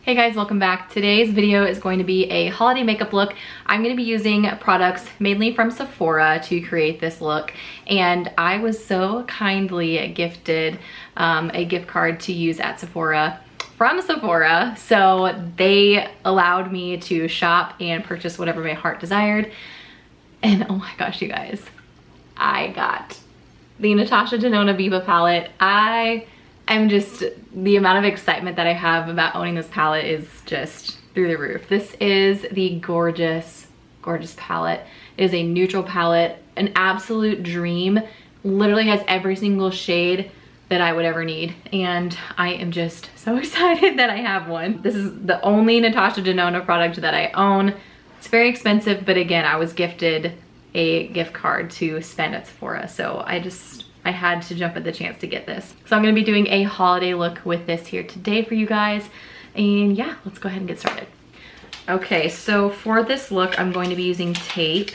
Hey guys, welcome back. Today's video is going to be a holiday makeup look. I'm going to be using products mainly from Sephora to create this look, and I was so kindly gifted a gift card to use at Sephora from Sephora. So they allowed me to shop and purchase whatever my heart desired. And oh my gosh, you guys, I got the Natasha Denona Biba palette. The amount of excitement that I have about owning this palette is just through the roof. This is the gorgeous, gorgeous palette. It is a neutral palette, an absolute dream. Literally has every single shade that I would ever need. And I am just so excited that I have one. This is the only Natasha Denona product that I own. It's very expensive, but again, I was gifted a gift card to spend at Sephora. So I had to jump at the chance to get this. So I'm gonna be doing a holiday look with this here today for you guys. And yeah, let's go ahead and get started. Okay, so for this look, I'm going to be using tape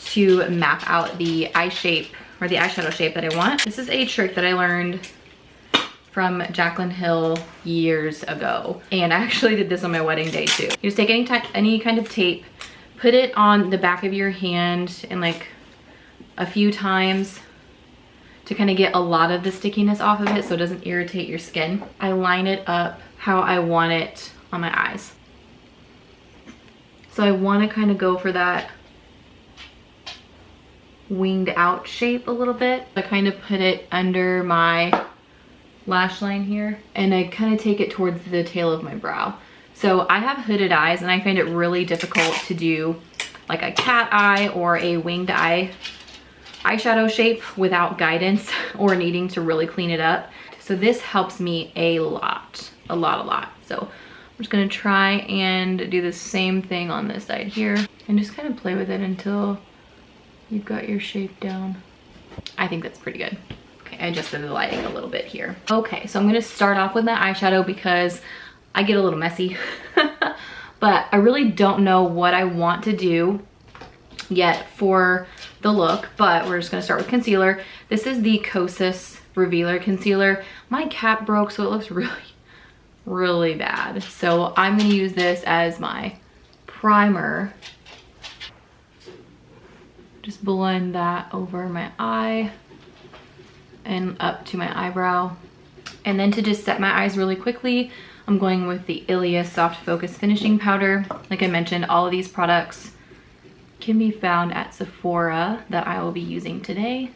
to map out the eye shape or the eyeshadow shape that I want. This is a trick that I learned from Jaclyn Hill years ago. And I actually did this on my wedding day too. You just take any kind of tape, put it on the back of your hand and like a few times to kind of get a lot of the stickiness off of it so it doesn't irritate your skin. I line it up how I want it on my eyes. So I want to kind of go for that winged out shape a little bit. I kind of put it under my lash line here and I kind of take it towards the tail of my brow. So I have hooded eyes and I find it really difficult to do like a cat eye or a winged eye eyeshadow shape without guidance or needing to really clean it up. So this helps me a lot. So I'm just gonna try and do the same thing on this side here and just kind of play with it until you've got your shape down. I think that's pretty good. Okay, I adjusted the lighting a little bit here. Okay, so I'm gonna start off with my eyeshadow because I get a little messy, but I really don't know what I want to do yet for the look, but we're just gonna start with concealer. This is the Kosas Revealver concealer. My cap broke, so it looks really bad. So I'm gonna use this as my primer. Just blend that over my eye and up to my eyebrow. And then to just set my eyes really quickly, I'm going with the Ilia Soft Focus Finishing Powder. Like I mentioned, all of these products can be found at Sephora that I will be using today.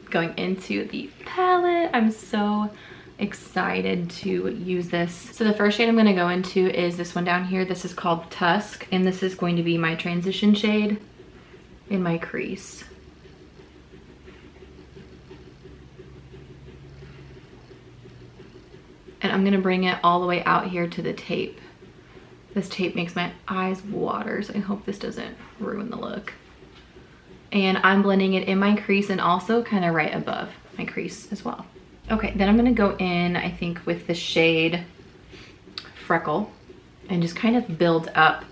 Going into the palette, I'm so excited to use this. So the first shade I'm going to go into is this one down here. This is called Tusk, and this is going to be my transition shade in my crease. And I'm going to bring it all the way out here to the tape. This tape makes my eyes water, so I hope this doesn't ruin the look. And I'm blending it in my crease and also kind of right above my crease as well. Okay, then I'm gonna go in, I think, with the shade Freckle and just kind of build up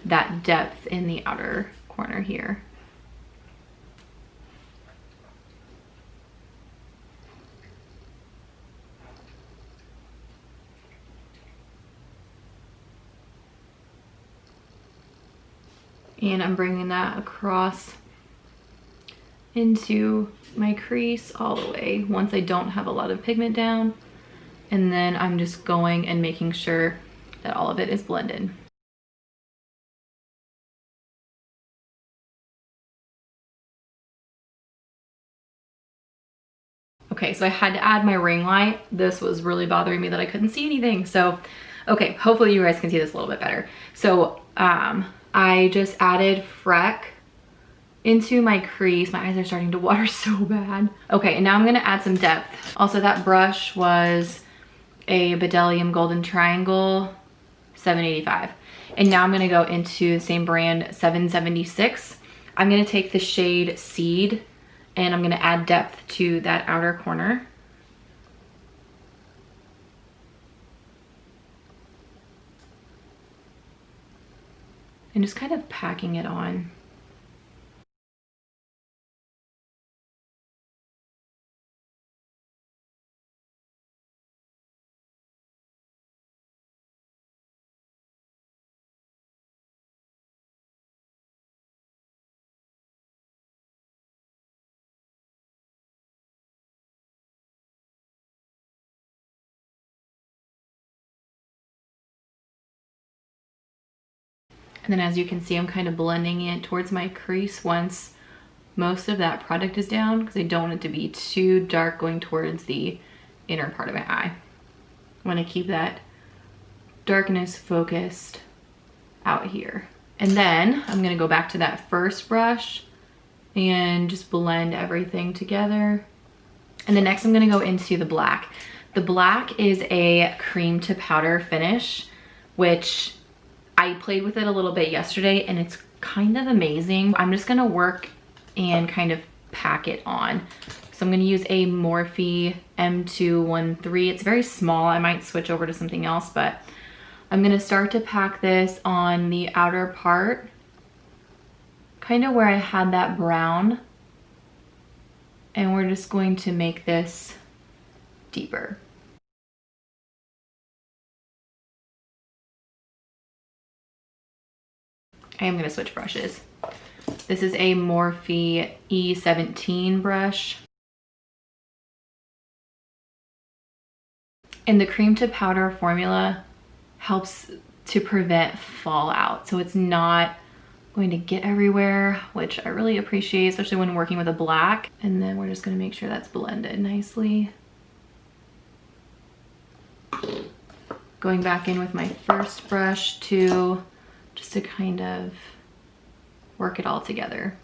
that depth in the outer corner here. And I'm bringing that across into my crease all the way once I don't have a lot of pigment down. And then I'm just going and making sure that all of it is blended. Okay, so I had to add my ring light. This was really bothering me that I couldn't see anything. So, okay, hopefully you guys can see this a little bit better. So, I just added Freck into my crease. My eyes are starting to water so bad. Okay, and now I'm gonna add some depth. Also, that brush was a Bdellium Golden Triangle 785. And now I'm gonna go into the same brand 776. I'm gonna take the shade Seed and I'm gonna add depth to that outer corner. And just kind of packing it on. And then as you can see, I'm kind of blending it towards my crease once most of that product is down, because I don't want it to be too dark going towards the inner part of my eye. I want to keep that darkness focused out here. And then I'm going to go back to that first brush and just blend everything together. And then next I'm going to go into the black. The black is a cream to powder finish, which I played with it a little bit yesterday and it's kind of amazing. I'm just going to work and kind of pack it on. So I'm going to use a Morphe M213. It's very small. I might switch over to something else, but I'm going to start to pack this on the outer part, kind of where I had that brown. And we're just going to make this deeper. I am going to switch brushes. This is a Morphe E17 brush. And the cream to powder formula helps to prevent fallout. So it's not going to get everywhere, which I really appreciate, especially when working with a black. And then we're just going to make sure that's blended nicely. Going back in with my first brush too, just to kind of work it all together.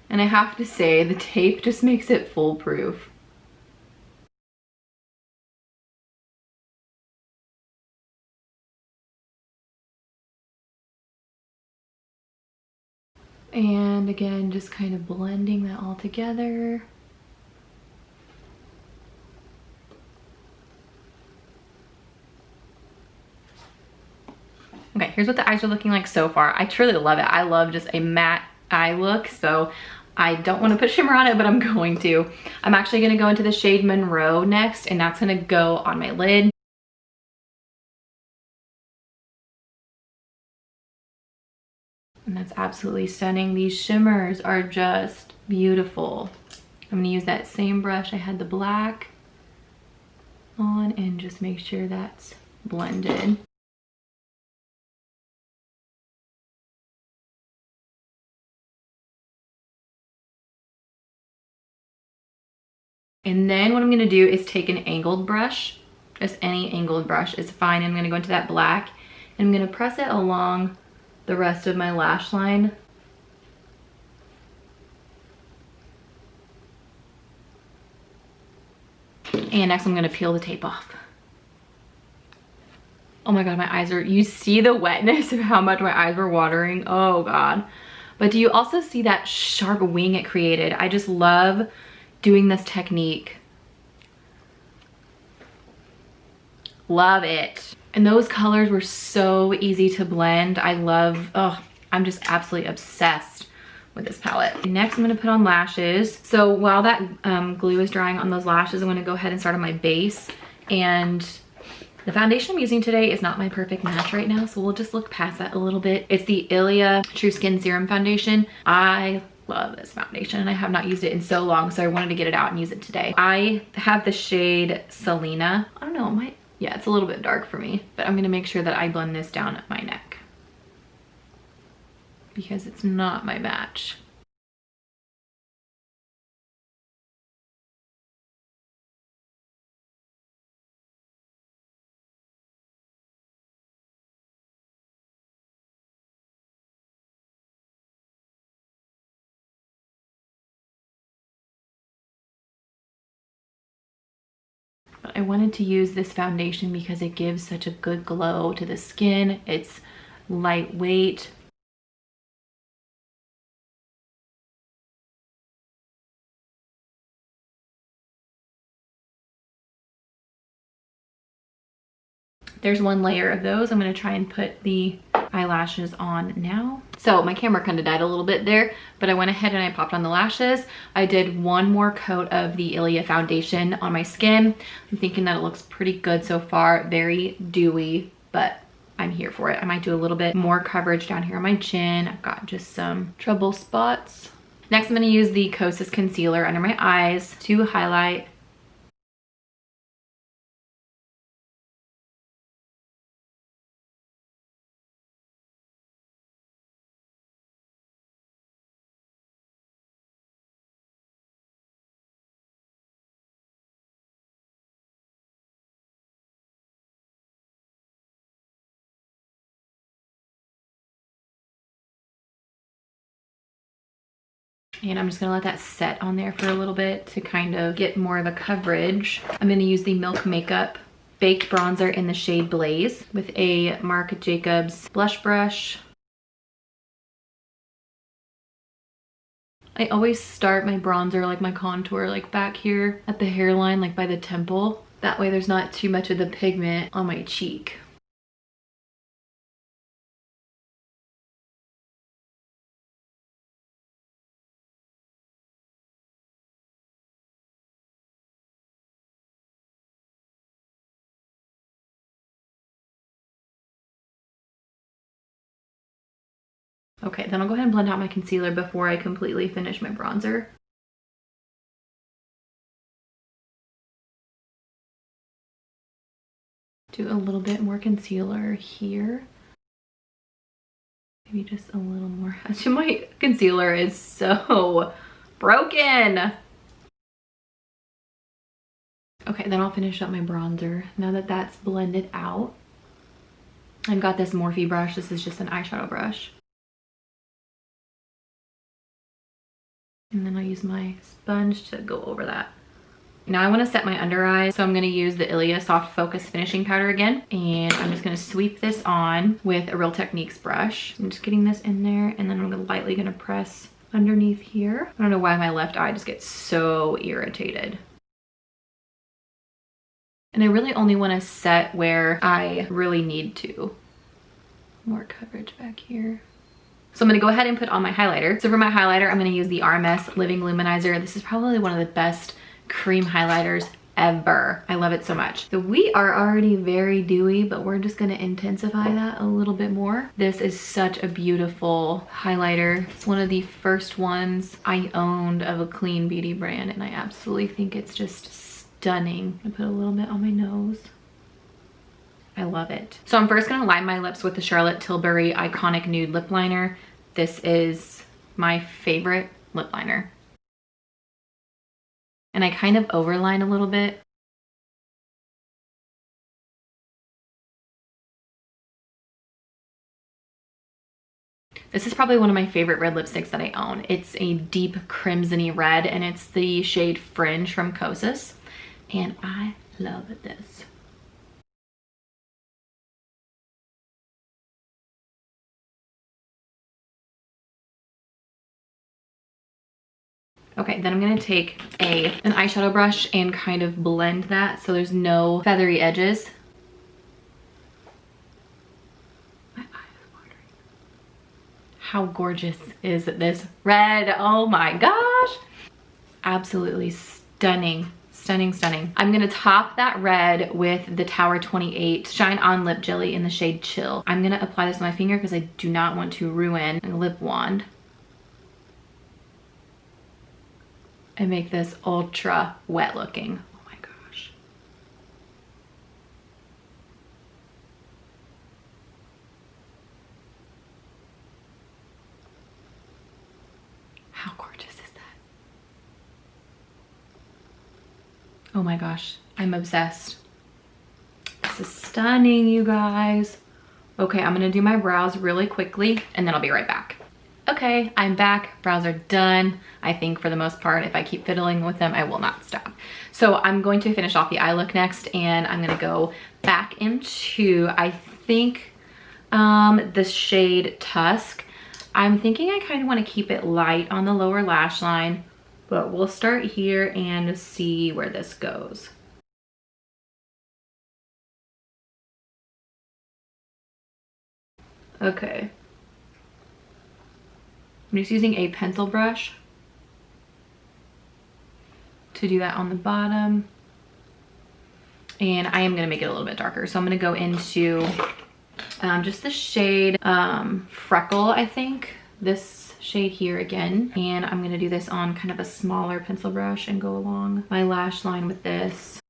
And I have to say, the tape just makes it foolproof. And again, just kind of blending that all together. Okay, here's what the eyes are looking like so far. I truly love it. I love just a matte eye look, so I don't want to put shimmer on it, but I'm going to. I'm actually going to go into the shade Monroe next, and that's going to go on my lid. And that's absolutely stunning. These shimmers are just beautiful. I'm going to use that same brush. I had the black on and just make sure that's blended. And then what I'm gonna do is take an angled brush, just any angled brush is fine. I'm gonna go into that black and I'm gonna press it along the rest of my lash line. And next I'm gonna peel the tape off. Oh my God, my eyes are, you see the wetness of how much my eyes were watering? Oh God. But do you also see that sharp wing it created? I just love doing this technique. Love it. And those colors were so easy to blend. I love, oh, I'm just absolutely obsessed with this palette. Next, I'm gonna put on lashes. So while that glue is drying on those lashes, I'm gonna go ahead and start on my base. And the foundation I'm using today is not my perfect match right now, so we'll just look past that a little bit. It's the Ilia True Skin Serum Foundation. I love this foundation and I have not used it in so long, so I wanted to get it out and use it today. I have the shade Salina. I don't know, it might, yeah, it's a little bit dark for me, but I'm gonna make sure that I blend this down at my neck because it's not my match. I wanted to use this foundation because it gives such a good glow to the skin. It's lightweight. There's one layer of those. I'm going to try and put the eyelashes on now. So my camera kind of died a little bit there, but I went ahead and I popped on the lashes. I did one more coat of the Ilia foundation on my skin. I'm thinking that it looks pretty good so far. Very dewy, but I'm here for it. I might do a little bit more coverage down here on my chin. I've got just some trouble spots. Next, I'm gonna use the Kosas concealer under my eyes to highlight. And I'm just gonna let that set on there for a little bit to kind of get more of a coverage. I'm gonna use the Milk Makeup Baked Bronzer in the shade Blaze with a Marc Jacobs blush brush. I always start my bronzer, like my contour, like back here at the hairline, like by the temple. That way there's not too much of the pigment on my cheek. Okay, then I'll go ahead and blend out my concealer before I completely finish my bronzer. Do a little bit more concealer here. Maybe just a little more. Actually, my concealer is so broken. Okay, then I'll finish up my bronzer. Now that that's blended out, I've got this Morphe brush. This is just an eyeshadow brush. And then I'll use my sponge to go over that. Now I want to set my under eyes, so I'm going to use the Ilia Soft Focus Finishing Powder again. And I'm just going to sweep this on with a Real Techniques brush. I'm just getting this in there, and then I'm lightly going to press underneath here. I don't know why my left eye just gets so irritated. And I really only want to set where I really need to. More coverage back here. So I'm gonna go ahead and put on my highlighter. So for my highlighter, I'm gonna use the RMS Living Luminizer. This is probably one of the best cream highlighters ever. I love it so much. So we are already very dewy, but we're just gonna intensify that a little bit more. This is such a beautiful highlighter. It's one of the first ones I owned of a clean beauty brand, and I absolutely think it's just stunning. I put a little bit on my nose. I love it. So I'm first gonna line my lips with the Charlotte Tilbury Iconic Nude Lip Liner. This is my favorite lip liner. And I kind of overline a little bit. This is probably one of my favorite red lipsticks that I own. It's a deep crimson-y red, and it's the shade Fringe from Kosas. And I love this. Okay, then I'm gonna take an eyeshadow brush and kind of blend that so there's no feathery edges. My eye is watering. How gorgeous is this red? Oh my gosh. Absolutely stunning. Stunning, stunning. I'm gonna top that red with the Tower 28 Shine On Lip Jelly in the shade Chill. I'm gonna apply this with my finger because I do not want to ruin a lip wand. And make this ultra wet looking. Oh my gosh. How gorgeous is that? Oh my gosh, I'm obsessed. This is stunning, you guys. Okay, I'm gonna do my brows really quickly and then I'll be right back. Okay, I'm back. Brows are done. I think for the most part, if I keep fiddling with them, I will not stop. So I'm going to finish off the eye look next, and I'm gonna go back into, I think, the shade Tusk. I'm thinking I kind of want to keep it light on the lower lash line, but we'll start here and see where this goes. Okay. I'm just using a pencil brush to do that on the bottom. And I am gonna make it a little bit darker. So I'm gonna go into just the shade Freckle, I think. This shade here again. And I'm gonna do this on kind of a smaller pencil brush and go along my lash line with this.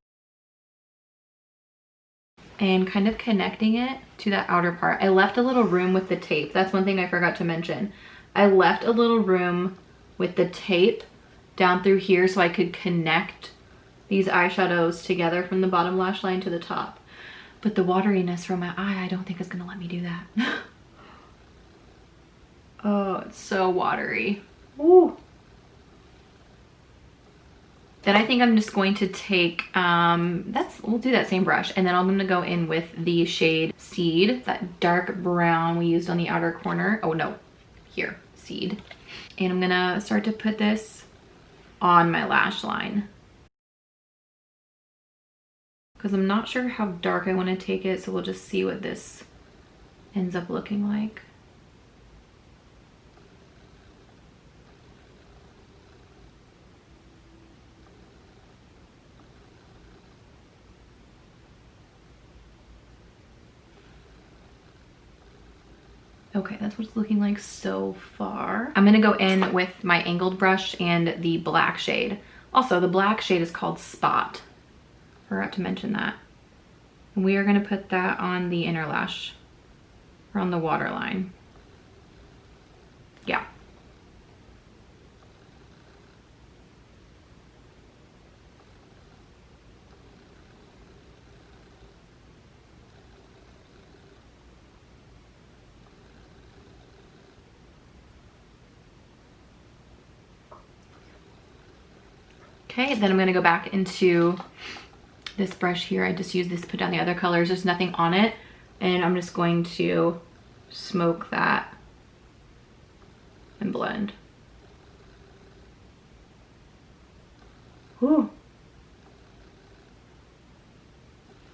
And kind of connecting it to that outer part. I left a little room with the tape. That's one thing I forgot to mention. I left a little room with the tape down through here so I could connect these eyeshadows together from the bottom lash line to the top. But the wateriness from my eye, I don't think is gonna let me do that. Oh, it's so watery. Ooh. Then I think I'm just going to take, we'll do that same brush. And then I'm gonna go in with the shade Seed, that dark brown we used on the outer corner. Oh no, here, Seed. And I'm gonna start to put this on my lash line. Because I'm not sure how dark I wanna take it, so we'll just see what this ends up looking like. Okay, that's what it's looking like so far. I'm gonna go in with my angled brush and the black shade. Also, the black shade is called Spot. Forgot to mention that. And we are gonna put that on the inner lash, or on the waterline. Yeah. Okay, then I'm gonna go back into this brush here. I just use this to put down the other colors. There's nothing on it. And I'm just going to smoke that and blend. Whew.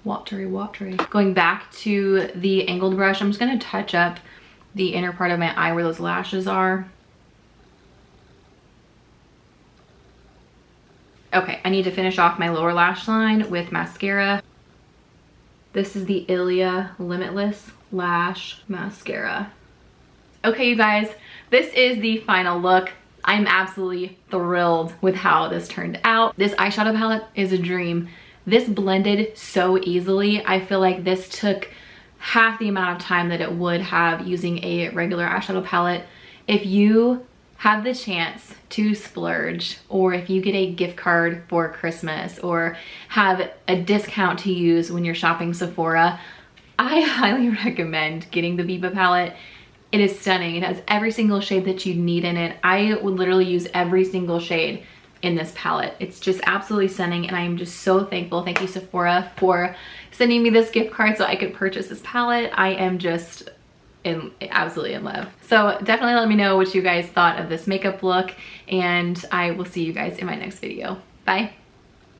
Watery, watery. Going back to the angled brush, I'm just gonna touch up the inner part of my eye where those lashes are. Okay, I need to finish off my lower lash line with mascara. This is the Ilia Limitless Lash Mascara. Okay, you guys, this is the final look. I'm absolutely thrilled with how this turned out. This eyeshadow palette is a dream. This blended so easily. I feel like this took half the amount of time that it would have using a regular eyeshadow palette. If you have the chance to splurge, or if you get a gift card for Christmas or have a discount to use when you're shopping Sephora, I highly recommend getting the Biba palette. It is stunning. It has every single shade that you need in it. I would literally use every single shade in this palette. It's just absolutely stunning, and I am just so thankful. Thank you, Sephora, for sending me this gift card so I could purchase this palette. I am just absolutely in love. So definitely let me know what you guys thought of this makeup look, and I will see you guys in my next video. Bye.